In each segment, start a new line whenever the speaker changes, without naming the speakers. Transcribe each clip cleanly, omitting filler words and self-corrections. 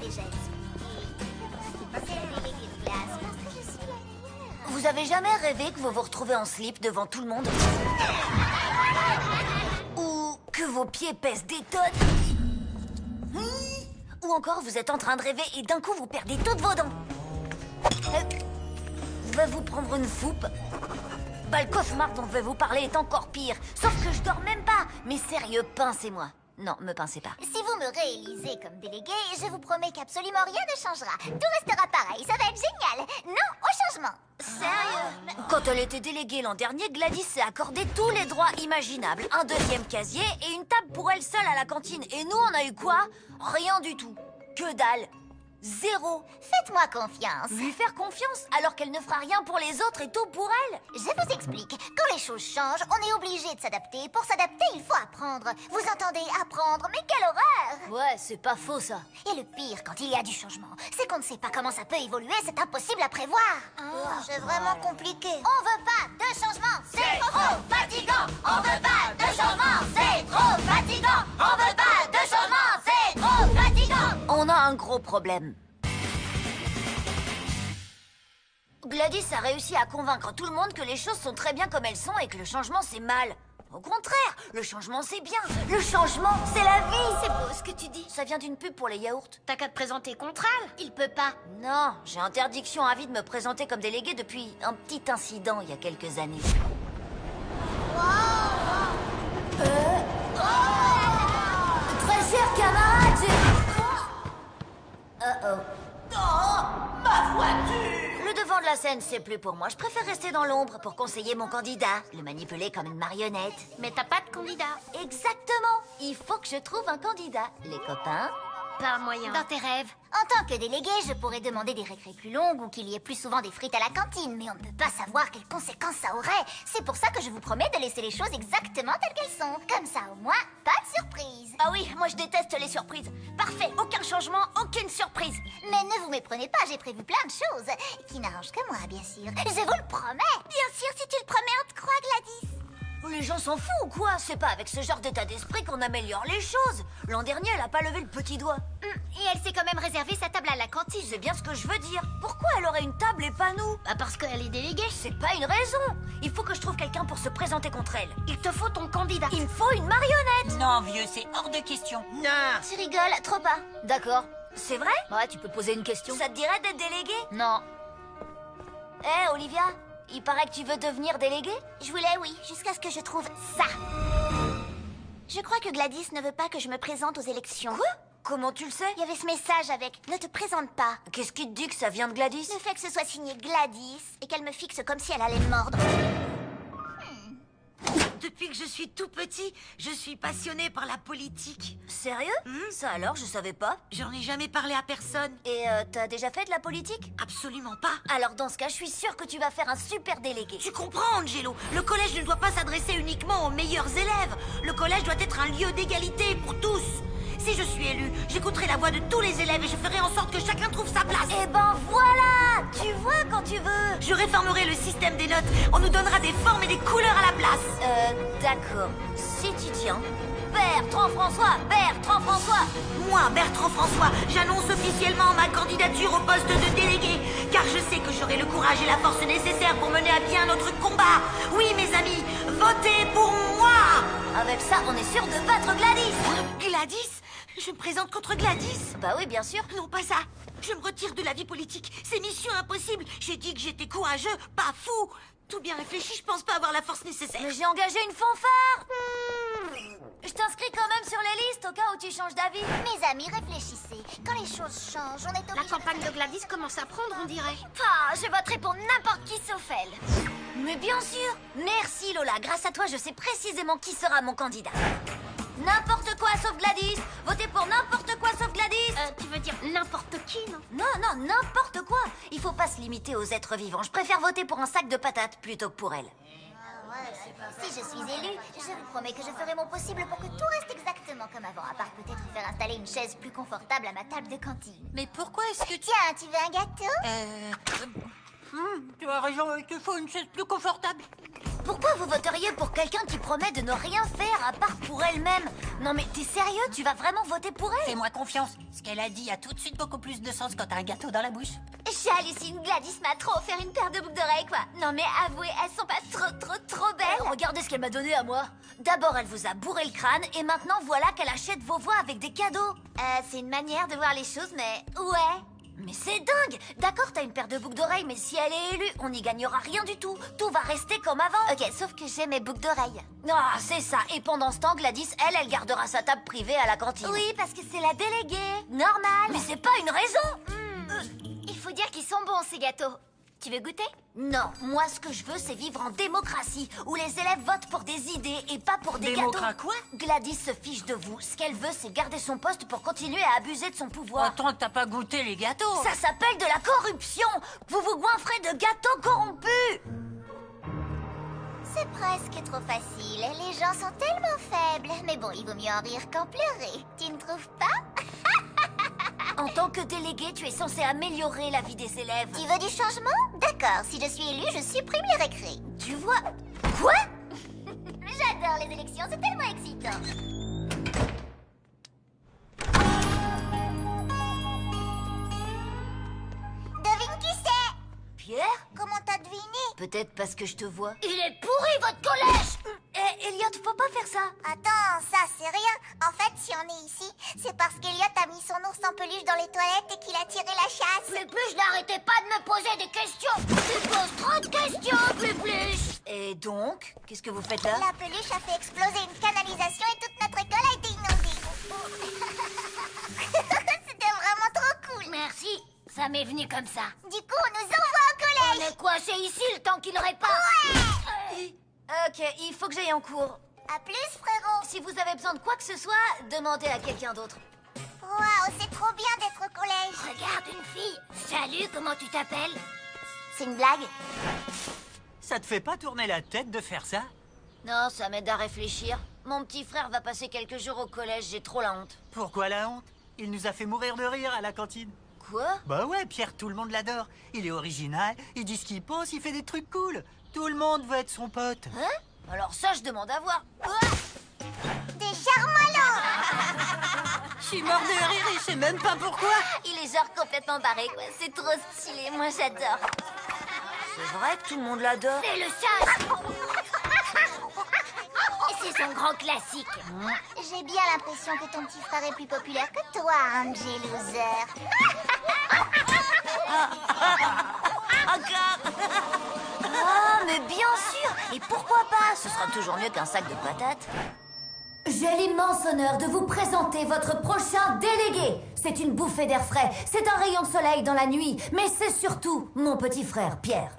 déjà expliqué. C'est le délégué de classe parce que je suis la meilleure.
Vous avez jamais rêvé que vous vous retrouvez en slip devant tout le monde? Ou que vos pieds pèsent des tonnes? Ou encore vous êtes en train de rêver et d'un coup vous perdez toutes vos dents? Va vous prendre une foupe? Bah, le cauchemar dont je vais vous parler est encore pire. Sauf que je dors même pas. Mais sérieux, pincez-moi. Non, me pincez pas.
Si vous me réélisez comme délégué, je vous promets qu'absolument rien ne changera. Tout restera pareil, ça va être génial. Non au changement. Sérieux?
Quand elle était déléguée l'an dernier, Gladys s'est accordé tous les droits imaginables. Un deuxième casier et une table pour elle seule à la cantine. Et nous, on a eu quoi? Rien du tout. Que dalle. Zéro.
Faites-moi confiance.
Lui faire confiance alors qu'elle ne fera rien pour les autres et tout pour elle?
Je vous explique. Quand les choses changent, on est obligé de s'adapter. Pour s'adapter, il faut apprendre. Vous entendez? Apprendre? Mais quelle horreur!
Ouais, c'est pas faux ça.
Et le pire, quand il y a du changement, c'est qu'on ne sait pas comment ça peut évoluer. C'est impossible à prévoir. C'est vraiment compliqué. On veut pas de changement. C'est trop fatigant. On veut pas de changement. C'est trop fatigant. On veut pas de changement. C'est trop fatigant.
On a un gros problème. Gladys a réussi à convaincre tout le monde que les choses sont très bien comme elles sont et que le changement c'est mal. Au contraire, le changement c'est bien. Le changement, c'est la vie.
C'est beau ce que tu dis.
Ça vient d'une pub pour les yaourts.
T'as qu'à te présenter contre elle. Il peut pas.
Non, j'ai interdiction à vie de me présenter comme délégué depuis un petit incident il y a quelques années. Très cher camarade,
Ma voiture!
le devant de la scène, c'est plus pour moi. Je préfère rester dans l'ombre pour conseiller mon candidat, le manipuler comme une marionnette.
Mais t'as pas de candidat.
Exactement. Il faut que je trouve un candidat. Les copains?
Pas moyen. Dans tes rêves. En tant que délégué, je pourrais demander des récrés plus longues ou qu'il y ait plus souvent des frites à la cantine, mais on ne peut pas savoir quelles conséquences ça aurait. C'est pour ça que je vous promets de laisser les choses exactement telles qu'elles sont. Comme ça, au moins, pas de surprise.
Ah oui, moi je déteste les surprises. Parfait, aucun changement, aucune surprise.
Mais ne vous méprenez pas, j'ai prévu plein de choses qui n'arrangent que moi, bien sûr. Je vous le promets. Bien sûr, si tu le promets, on te croit, Gladys.
Les gens s'en foutent ou quoi? C'est pas avec ce genre d'état d'esprit qu'on améliore les choses. L'an dernier, elle a pas levé le petit doigt.
Et elle s'est quand même réservé sa table à la cantine.
C'est bien ce que je veux dire. Pourquoi elle aurait une table et pas nous?
Bah parce qu'elle est déléguée.
C'est pas une raison. Il faut que je trouve quelqu'un pour se présenter contre elle.
Il te faut ton candidat.
Il me faut une marionnette.
Non, vieux, c'est hors de question. Non!
Tu rigoles, trop pas.
D'accord. C'est vrai? Ouais, tu peux poser une question. Ça te dirait d'être délégué?
Non.
Hé, Olivia, il paraît que tu veux devenir déléguée?
Je voulais, oui, jusqu'à ce que je trouve ça. Je crois que Gladys ne veut pas que je me présente aux élections.
Quoi? Comment tu le sais?
Il y avait ce message avec « Ne te présente pas ».
Qu'est-ce qui te dit que ça vient de Gladys?
Le fait que ce soit signé Gladys et qu'elle me fixe comme si elle allait me mordre.
Depuis que je suis tout petit, je suis passionnée par la politique.
Sérieux? Ça alors, je savais pas.
J'en ai jamais parlé à personne.
Et t'as déjà fait de la politique?
Absolument pas.
Alors dans ce cas, je suis sûre que tu vas faire un super délégué.
Tu comprends, Angelo? Le collège ne doit pas s'adresser uniquement aux meilleurs élèves. Le collège doit être un lieu d'égalité pour tous. Si je suis élue, j'écouterai la voix de tous les élèves et je ferai en sorte que chacun trouve sa place.
Eh ben voilà! Tu vois quand tu veux.
Je réformerai le système des notes. On nous donnera des formes et des couleurs à la place.
D'accord. Si tu tiens. Bertrand François! Bertrand François!
Moi, Bertrand François, j'annonce officiellement ma candidature au poste de délégué, car je sais que j'aurai le courage et la force nécessaires pour mener à bien notre combat. Oui, mes amis, votez pour moi!
Avec ça, on est sûr de battre Gladys!
Gladys? Je me présente contre Gladys?
Bah oui, bien sûr.
Non, pas ça. Je me retire de la vie politique. C'est mission impossible. J'ai dit que j'étais courageux, pas fou. Tout bien réfléchi, je pense pas avoir la force nécessaire.
Mais j'ai engagé une fanfare! Je t'inscris quand même sur les listes au cas où tu changes d'avis.
Mes amis, réfléchissez. Quand les choses changent, on est obligé...
La campagne de Gladys commence à prendre, on dirait.
Ah, je voterai pour n'importe qui sauf elle.
Mais bien sûr! Merci Lola, grâce à toi, je sais précisément qui sera mon candidat. N'importe quoi sauf Gladys! Votez pour n'importe quoi sauf Gladys!
Tu veux dire n'importe qui, non?
Non, n'importe quoi! Il faut pas se limiter aux êtres vivants. Je préfère voter pour un sac de patates plutôt que pour elle.
Si je suis élue, je vous promets que je ferai mon possible pour que tout reste exactement comme avant, à part peut-être faire installer une chaise plus confortable à ma table de cantine.
Mais pourquoi est-ce que
Tiens, tu veux un gâteau?
tu as raison, il te faut une chaise plus confortable.
Pourquoi vous voteriez pour quelqu'un qui promet de ne rien faire à part pour elle-même? Non mais t'es sérieux? Tu vas vraiment voter pour elle?
Fais-moi confiance. Ce qu'elle a dit a tout de suite beaucoup plus de sens quand t'as un gâteau dans la bouche.
J'hallucine, Gladys m'a trop offert une paire de boucles d'oreilles, quoi. Non mais avouez, elles sont pas trop belles.
Regardez ce qu'elle m'a donné à moi. D'abord, elle vous a bourré le crâne et maintenant voilà qu'elle achète vos voix avec des cadeaux.
C'est une manière de voir les choses, mais ouais.
Mais c'est dingue! D'accord, t'as une paire de boucles d'oreilles, mais si elle est élue, on n'y gagnera rien du tout. Tout va rester comme avant.
Ok, sauf que j'ai mes boucles d'oreilles.
Ah, c'est ça. Et pendant ce temps, Gladys, elle gardera sa table privée à la cantine.
Oui, parce que c'est la déléguée.
Normal. Mais c'est pas une raison.
Il faut dire qu'ils sont bons, ces gâteaux. Tu veux goûter?
Non, moi ce que je veux, c'est vivre en démocratie, où les élèves votent pour des idées et pas pour des
Démocrat
gâteaux.
quoi?
Gladys se fiche de vous. Ce qu'elle veut, c'est garder son poste pour continuer à abuser de son pouvoir.
Autant que t'as pas goûté les gâteaux.
Ça s'appelle de la corruption. Vous vous goinfrez de gâteaux corrompus.
C'est presque trop facile. Les gens sont tellement faibles. Mais bon, il vaut mieux en rire qu'en pleurer. Tu ne trouves pas?
En tant que délégué, tu es censé améliorer la vie des élèves.
Tu veux du changement? D'accord, si je suis élue, je supprime les récrés.
Tu vois? Quoi?
J'adore les élections, c'est tellement excitant. Devine qui c'est?
Pierre?
Comment t'as deviné?
Peut-être parce que je te vois.
Il est pourri, votre collège!
Elliot, faut pas faire ça.
Attends, ça c'est rien. En fait, si on est ici, c'est parce qu'Eliot a mis son ours en peluche dans les toilettes et qu'il a tiré la chasse. Plus, n'arrêtez pas de me poser des questions. Tu poses trop de questions, plus.
Et donc, qu'est-ce que vous faites là?
La peluche a fait exploser une canalisation et toute notre école a été inondée. C'était vraiment trop cool.
Merci, ça m'est venu comme ça.
Du coup, on nous envoie au collège.
On est coincé ici le temps qu'il répare.
Ouais.
Ok, il faut que j'aille en cours.
À plus, frérot.
Si vous avez besoin de quoi que ce soit, demandez à quelqu'un d'autre.
Waouh, c'est trop bien d'être au collège.
Regarde une fille. Salut, comment tu t'appelles?
C'est une blague?
Ça te fait pas tourner la tête de faire ça?
Non, ça m'aide à réfléchir. Mon petit frère va passer quelques jours au collège, j'ai trop la honte.
Pourquoi la honte? Il nous a fait mourir de rire à la cantine.
Quoi?
Bah ouais, Pierre, tout le monde l'adore. Il est original, il dit ce qu'il pense, il fait des trucs cool. Tout le monde veut être son pote.
Hein? Alors ça, je demande à voir.
Des charmallots.
Je suis mort de rire et je sais même pas pourquoi.
Il est genre complètement barré, quoi. C'est trop stylé, moi j'adore. C'est vrai que tout le monde l'adore.
C'est le sage. C'est son grand classique.
J'ai bien l'impression que ton petit frère est plus populaire que toi, MJ Loser.
Encore.
Ah, mais bien sûr. Et pourquoi pas? Ce sera toujours mieux qu'un sac de patates. J'ai l'immense honneur de vous présenter votre prochain délégué. C'est une bouffée d'air frais, c'est un rayon de soleil dans la nuit, mais c'est surtout mon petit frère, Pierre.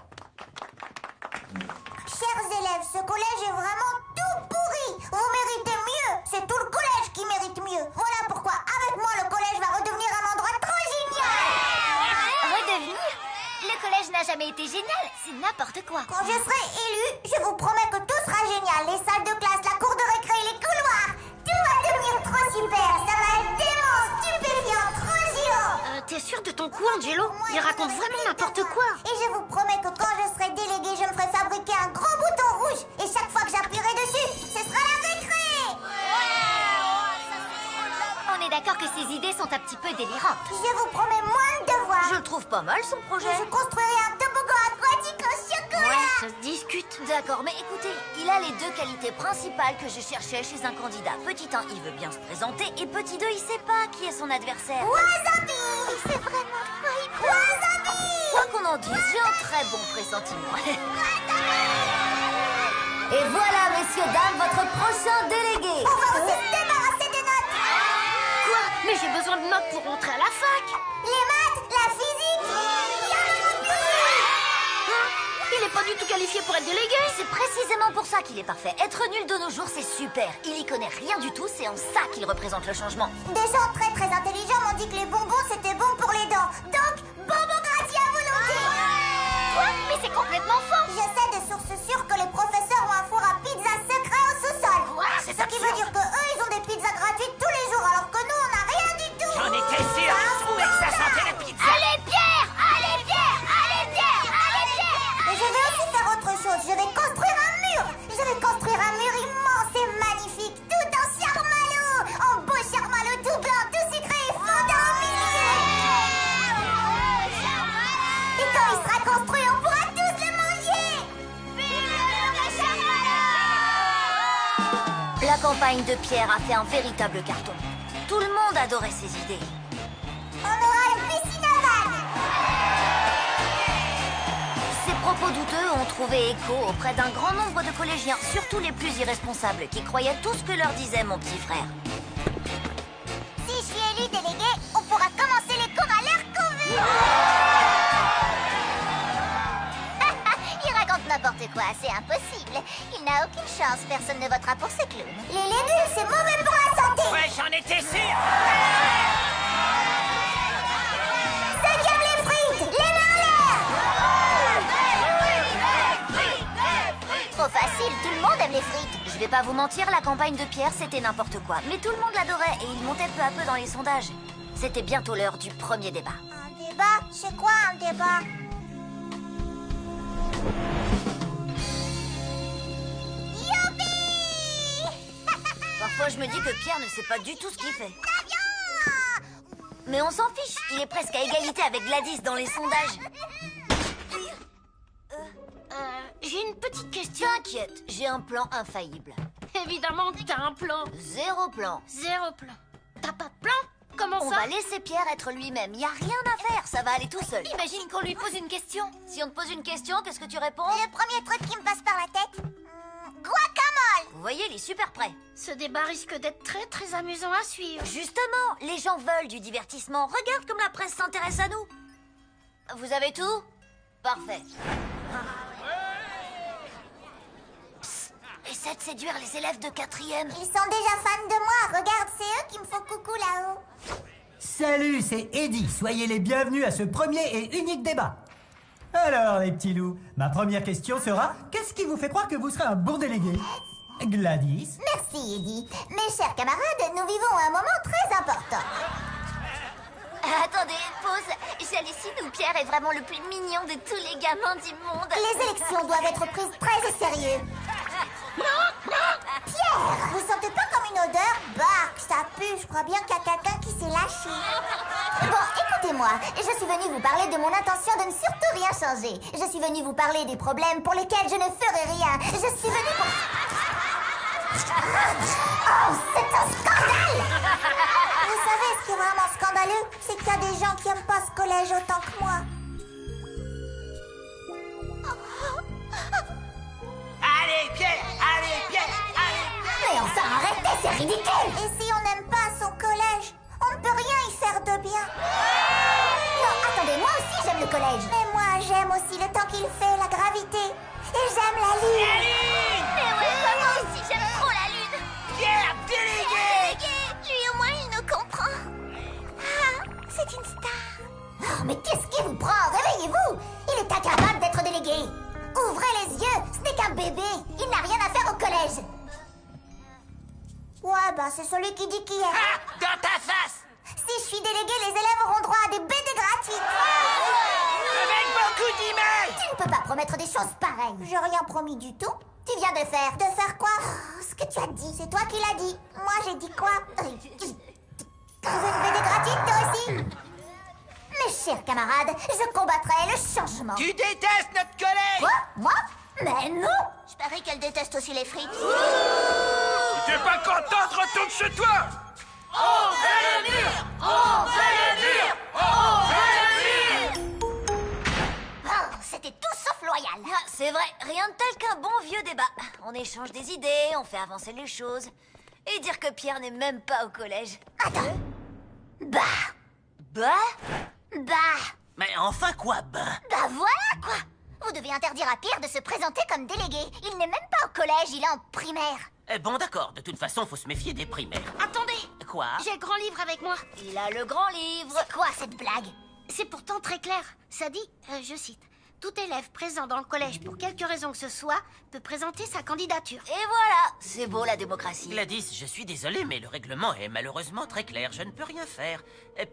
Chers élèves, ce collège est vraiment tout pourri. Vous méritez mieux. C'est tout le collège qui mérite mieux. Voilà pourquoi, avec moi, le collège va redevenir un endroit trop génial.
Redevenir? Le collège n'a jamais été génial, c'est n'importe quoi.
Quand je serai élue, je vous promets que tout sera génial. Les salles de classe, la cour de récré, les couloirs. Tout va devenir trop super. Ça va être dément, stupéfiant, trop géant.
T'es sûr de ton coup, Angelo? Il raconte vraiment n'importe quoi.
Et je vous promets que quand je serai déléguée, je me ferai fabriquer un grand bouton rouge. Et chaque fois que j'appuierai dessus, ce sera la récré.
On est d'accord que ces idées sont un petit peu délirantes.
Je vous promets moins de devoirs.
Je le trouve pas mal son projet.
Je construirai un toboggan aquatique au chocolat.
Ça se discute.
D'accord, mais écoutez, il a les deux qualités principales que je cherchais chez un candidat. Petit 1, il veut bien se présenter, et petit 2, il sait pas qui est son adversaire.
Wasabi. C'est vraiment quoi, Wasabi.
Quoi qu'on en dise, j'ai un très bon pressentiment. Et voilà, messieurs, dames, votre prochain délégué.
On va aussi se débarrasser des notes.
Quoi? Mais j'ai besoin de notes pour rentrer à la fac.
Les maths, la physique. Il y en a plus.
Il est pas du tout qualifié pour être délégué.
C'est précisément pour ça qu'il est parfait. Être nul de nos jours, c'est super. Il y connaît rien du tout, c'est en ça qu'il représente le changement.
Des gens très très intelligents m'ont dit que les bonbons c'était bon pour les dents. Donc, bonbons gratuits à volonté.
Quoi? Mais c'est complètement faux.
Je sais de sources sûres que les professeurs ont un four à pizza secret au sous-sol.
Quoi? C'est
Ce qui veut dire que eux, ils ont des pizzas gratuites tous les jours, alors que nous, on n'a rien du tout.
J'en étais sûr, je trouvais que ça sentait la pizza.
Allez, Pierre! Allez, Pierre! Allez, Pierre! Allez, Pierre!
Et je vais aussi faire autre chose. Je vais construire un mur.
campagne de Pierre a fait un véritable carton. Tout le monde adorait ses idées.
On aura une piscine à vannes.
Ces propos douteux ont trouvé écho auprès d'un grand nombre de collégiens, surtout les plus irresponsables, qui croyaient tout ce que leur disait mon petit frère.
Si je suis élu délégué, on pourra commencer les cours à l'heure qu'on veut. Il raconte n'importe quoi, c'est impossible. Il n'a aucune chance, personne ne votera pour ces clowns. Les légumes, c'est mauvais pour la santé.
Ouais, j'en étais sûr.
Deuxième les frites, les mains en l'air. Trop facile, tout le monde aime les frites.
Je vais pas vous mentir, la campagne de Pierre, c'était n'importe quoi. Mais tout le monde l'adorait et il montait peu à peu dans les sondages. C'était bientôt l'heure du premier débat.
Un débat? C'est quoi un débat? Youpi!
Parfois, je me dis que Pierre ne sait pas du tout ce qu'il fait.
Avion!
Mais on s'en fiche, il est presque à égalité avec Gladys dans les sondages.
J'ai une petite question.
T'inquiète, j'ai un plan infaillible.
Évidemment que t'as un plan.
Zéro plan.
Zéro plan. T'as pas de plan? Comment
On
ça?
va laisser Pierre être lui-même, y a rien à faire, ça va aller tout seul.
Imagine qu'on lui pose une question.
Si on te pose une question, qu'est-ce que tu réponds?
Le premier truc qui me passe par la tête? Guacamole!
Vous voyez, il est super prêt.
Ce débat risque d'être très très amusant à suivre.
Justement, les gens veulent du divertissement. Regarde comme la presse s'intéresse à nous. Vous avez tout? Parfait. Psst, essaie de séduire les élèves de 4e.
Ils sont déjà fans de moi. Regarde, c'est eux qui me font coucou là-haut.
Salut, c'est Eddie. Soyez les bienvenus à ce premier et unique débat. Alors, les petits loups, ma première question sera, qu'est-ce qui vous fait croire que vous serez un bon délégué? Gladys?
Merci, Eddie. Mes chers camarades, nous vivons un moment très important.
Attendez, pause. J'hallucine ou Pierre est vraiment le plus mignon de tous les gamins du monde.
Les élections doivent être prises très au sérieux. Pierre, vous sentez pas comme une odeur? Bah, ça pue, je crois bien qu'il y a quelqu'un qui s'est lâché. Bon, écoutez-moi, je suis venue vous parler de mon intention de ne surtout rien changer. Je suis venue vous parler des problèmes pour lesquels je ne ferai rien. Je suis venue pour... Oh, c'est un scandale! Vous savez ce qui est vraiment scandaleux? C'est qu'il y a des gens qui aiment pas ce collège autant que moi.
Allez, Pierre! Allez, Pierre! Allez!
Mais enfin, arrêtez, c'est ridicule! Et si on n'aime pas son collège, on ne peut rien y faire de bien. Non, attendez, moi aussi j'aime le collège. Mais moi, j'aime aussi le temps qu'il fait, la gravité. Et j'aime la lune.
La lune!
Mais ouais, moi aussi j'aime trop la lune.
Pierre, délégué!
Lui au moins il nous comprend. Ah, c'est une star. Oh, mais qu'est-ce qui vous prend? Réveillez-vous! Il est incapable d'être délégué. Ouvrez les yeux, ce n'est qu'un bébé. Il n'a rien à faire au collège. Ouais, bah c'est celui qui dit qui est.
Ah, dans ta face!
Si je suis délégué, les élèves auront droit à des BD gratuits.
Avec beaucoup d'images!
Tu ne peux pas promettre des choses pareilles. J'ai rien promis du tout. Tu viens de faire. De faire quoi? Oh, ce que tu as dit. C'est toi qui l'as dit. Moi, j'ai dit quoi? Tu veux une BD gratuite, toi aussi? Mes chers camarades, je combattrai le changement.
Tu détestes notre collège!
Quoi? Moi? Mais non! Je parie qu'elle déteste aussi les frites.
Si t'es pas contente, retourne chez toi!
On veut le mur! On veut le mur! On veut le mur!
Oh, c'était tout sauf loyal.
Ah, c'est vrai, rien de tel qu'un bon vieux débat. On échange des idées, on fait avancer les choses. Et dire que Pierre n'est même pas au collège.
Attends. Bah,
Mais enfin quoi, ben?
bah voilà quoi. Vous devez interdire à Pierre de se présenter comme délégué. Il n'est même pas au collège, il est en primaire.
Bon, d'accord, de toute façon, faut se méfier des primaires.
Attendez,
Quoi?
j'ai le grand livre avec moi.
Il a le grand livre.
C'est quoi cette blague?
C'est pourtant très clair. Ça dit, je cite, tout élève présent dans le collège pour quelque raison que ce soit peut présenter sa candidature.
Et voilà, c'est beau la démocratie.
Gladys, je suis désolé, mais le règlement est malheureusement très clair. Je ne peux rien faire.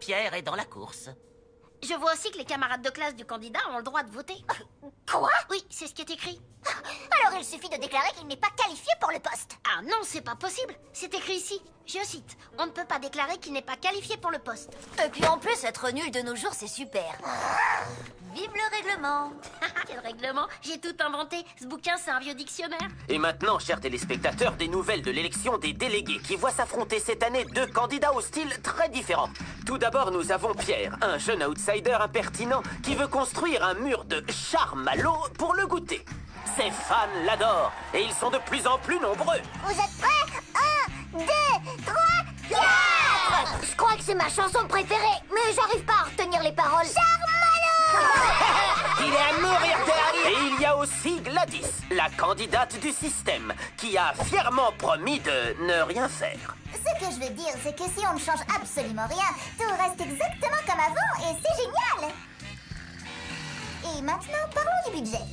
Pierre est dans la course.
Je vois aussi que les camarades de classe du candidat ont le droit de voter.
Quoi?
Oui, c'est ce qui est écrit.
Alors il suffit de déclarer qu'il n'est pas qualifié pour le poste.
Ah non, c'est pas possible. C'est écrit ici. Je cite. On ne peut pas déclarer qu'il n'est pas qualifié pour le poste.
Et puis en plus, être nul de nos jours, c'est super. Vive le règlement.
Quel règlement? J'ai tout inventé. Ce bouquin, c'est un vieux dictionnaire.
Et maintenant, chers téléspectateurs, des nouvelles de l'élection des délégués qui voient s'affronter cette année deux candidats au style très différent. Tout d'abord, nous avons Pierre, un jeune outsider impertinent qui veut construire un mur de charme-à-l'eau pour le goûter. Ses fans l'adorent et ils sont de plus en plus nombreux.
Vous êtes prêts? 1, 2, 3, 4! Je crois que c'est ma chanson préférée, mais j'arrive pas à retenir les paroles.
Il est à mourir de rire. Et il y a aussi Gladys, la candidate du système, qui a fièrement promis de ne rien faire.
Ce que je veux dire, c'est que si on ne change absolument rien, tout reste exactement comme avant et c'est génial. Et maintenant, parlons du budget.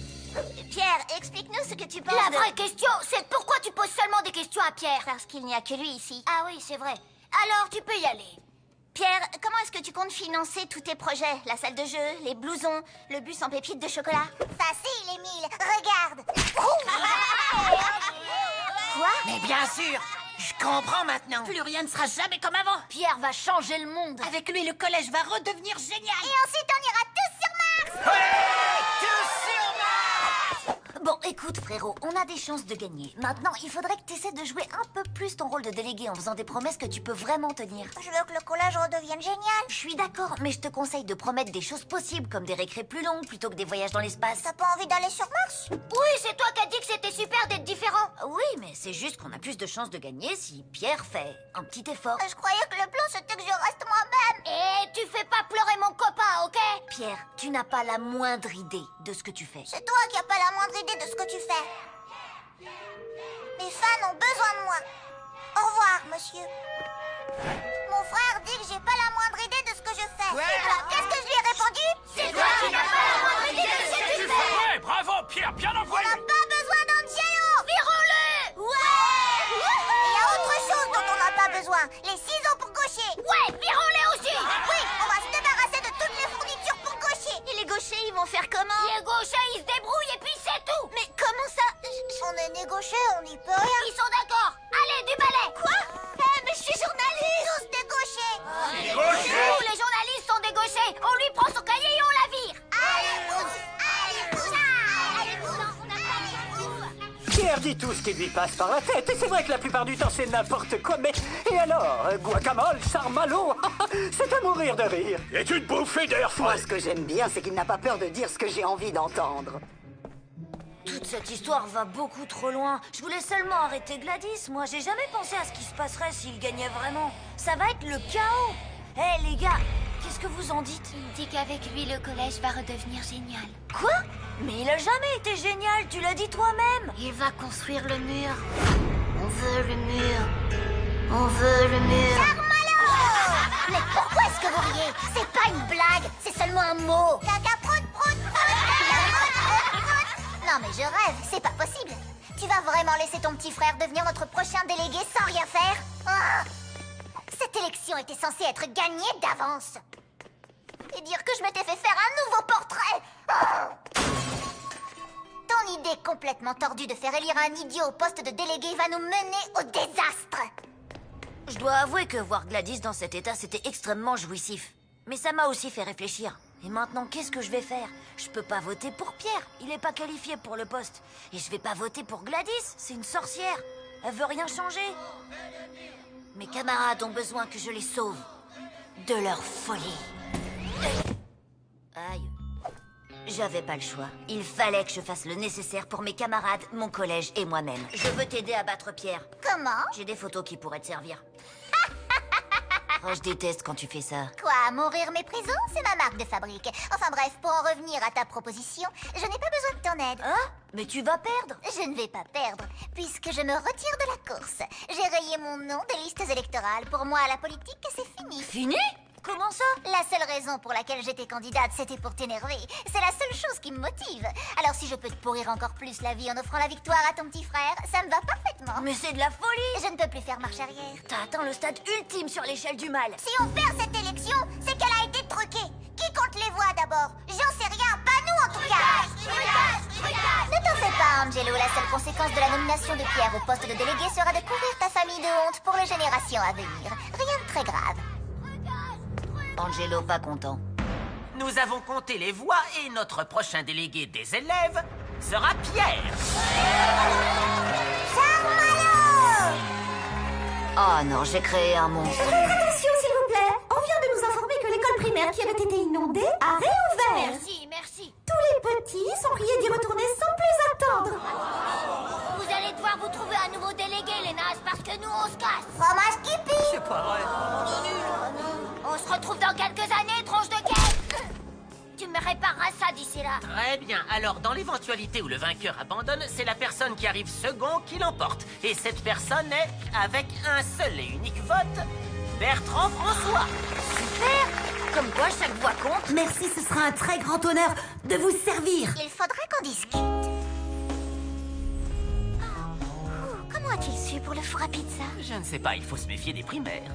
Pierre, explique-nous ce que tu penses
La
de...
vraie question, c'est pourquoi tu poses seulement des questions à Pierre?
Parce qu'il n'y a que lui ici.
Ah oui, c'est vrai. Alors, tu peux y aller.
Pierre, comment est-ce que tu comptes financer tous tes projets? La salle de jeu, les blousons, le bus en pépites de chocolat?
Facile, Émile, regarde.
Quoi?
Mais bien sûr, je comprends maintenant.
Plus rien ne sera jamais comme avant.
Pierre va changer le monde.
Avec lui, le collège va redevenir génial.
Et ensuite, on ira tous sur Mars.
Bon, écoute, frérot, on a des chances de gagner. Maintenant, il faudrait que tu essaies de jouer un peu plus ton rôle de délégué en faisant des promesses que tu peux vraiment tenir.
Je veux que le collège redevienne génial.
Je suis d'accord, mais je te conseille de promettre des choses possibles, comme des récrés plus longues plutôt que des voyages dans l'espace.
T'as pas envie d'aller sur Mars?
Oui, c'est toi qui as dit que c'était super d'être différent. Oui, mais c'est juste qu'on a plus de chances de gagner si Pierre fait un petit effort.
Je croyais que le plan, c'était que je reste moi-même.
Et tu fais pas pleurer mon copain, ok? Pierre, tu n'as pas la moindre idée de ce que tu fais.
C'est toi qui n'as pas la moindre idée de ce que tu fais. Mes fans ont besoin de moi. Au revoir, monsieur. Mon frère dit que j'ai pas la moindre idée de ce que je fais. Alors, qu'est-ce que je lui ai répondu? C'est toi qui n'as pas la moindre idée de ce que tu fais.
Ouais, bravo, Pierre, bien
On
envoyé.
n'a pas besoin d'Angelo.
Virons-le!
Ouais. Et il y a autre chose dont on n'a pas besoin. Les ciseaux pour gaucher.
Ouais, virons-les aussi!
Oui, on va se débarrasser de toutes les fournitures pour gaucher.
Et les gauchers, ils vont faire comment? Les gauchers, ils se débrouillent et puis c'est tout! Mais comment ça?
On est négocié, on n'y peut rien.
Ils sont d'accord! Allez, du balai! Quoi? Mais je suis journaliste!
Tous des gauchers.
Tous les journalistes sont des gauchers! On lui prend son cahier et on la vire!
Pierre dit tout ce qui lui passe par la tête, et c'est vrai que la plupart du temps c'est n'importe quoi, mais... Et alors, guacamole, charmalot, c'est à mourir de rire.
Et une bouffée d'air
Moi,
frais.
ce que j'aime bien, c'est qu'il n'a pas peur de dire ce que j'ai envie d'entendre.
Toute cette histoire va beaucoup trop loin. Je voulais seulement arrêter Gladys. Moi, j'ai jamais pensé à ce qui se passerait s'il gagnait vraiment. Ça va être le chaos. Hé, les gars, qu'est-ce que vous en dites?
Il dit qu'avec lui, le collège va redevenir génial.
Quoi? Mais il a jamais été génial, tu l'as dit toi-même.
Il va construire le mur. On veut le mur. On veut le mur.
Mais pourquoi est-ce que vous riez? C'est pas une blague, c'est seulement un mot. Caca prout prout. Non mais je rêve, c'est pas possible. Tu vas vraiment laisser ton petit frère devenir notre prochain délégué sans rien faire? Ah, cette élection était censée être gagnée d'avance. Et dire que je m'étais fait faire un nouveau portrait. Ah. Ton idée complètement tordue de faire élire un idiot au poste de délégué va nous mener au désastre.
Je dois avouer que voir Gladys dans cet état, c'était extrêmement jouissif. Mais ça m'a aussi fait réfléchir. Et maintenant, qu'est-ce que je vais faire? Je peux pas voter pour Pierre. Il est pas qualifié pour le poste. Et je vais pas voter pour Gladys. C'est une sorcière. Elle veut rien changer. Mes camarades ont besoin que je les sauve de leur folie. Aïe. J'avais pas le choix. Il fallait que je fasse le nécessaire pour mes camarades, mon collège et moi-même. Je veux t'aider à battre Pierre.
Comment?
J'ai des photos qui pourraient te servir. Oh, je déteste quand tu fais ça.
Quoi, mourir méprisant? C'est ma marque de fabrique. Enfin bref, pour en revenir à ta proposition, je n'ai pas besoin de ton aide.
Hein? Mais tu vas perdre.
Je ne vais pas perdre, puisque je me retire de la course. J'ai rayé mon nom des listes électorales. Pour moi, la politique, c'est fini.
Fini? Comment ça?
La seule raison pour laquelle j'étais candidate, c'était pour t'énerver. C'est la seule chose qui me motive. Alors si je peux te pourrir encore plus la vie en offrant la victoire à ton petit frère, ça me va parfaitement.
Mais c'est de la folie.
Je ne peux plus faire marche arrière.
T'as atteint le stade ultime sur l'échelle du mal.
Si on perd cette élection, c'est qu'elle a été truquée. Qui compte les Angelo, la seule conséquence de la nomination de Pierre au poste de délégué sera de couvrir ta famille de honte pour les générations à venir. Rien de très grave.
Angelo pas content.
Nous avons compté les voix et notre prochain délégué des élèves sera Pierre.
Oh non, j'ai créé un monstre.
Attention, s'il vous plaît. On vient de nous informer que l'école primaire qui avait été inondée a réouvert.
Merci, merci.
Tous les petits sont priés d'y retourner sans plus attendre.
Vous allez devoir vous trouver un nouveau délégué, les nazes, parce que nous, on se casse.
Fromage Skippy.
C'est pas vrai.
On se retrouve dans quelques années, tronche de guêpe. Tu me répareras ça d'ici là.
Très bien. Alors, dans l'éventualité où le vainqueur abandonne, c'est la personne qui arrive second qui l'emporte. Et cette personne est, avec un seul et unique vote, Bertrand François.
Super. Comme quoi, chaque voix compte.
Merci, ce sera un très grand honneur de vous servir.
Il faudrait qu'on discute.
Comment a-t-il su pour le four à pizza?
Je ne sais pas, il faut se méfier des primaires.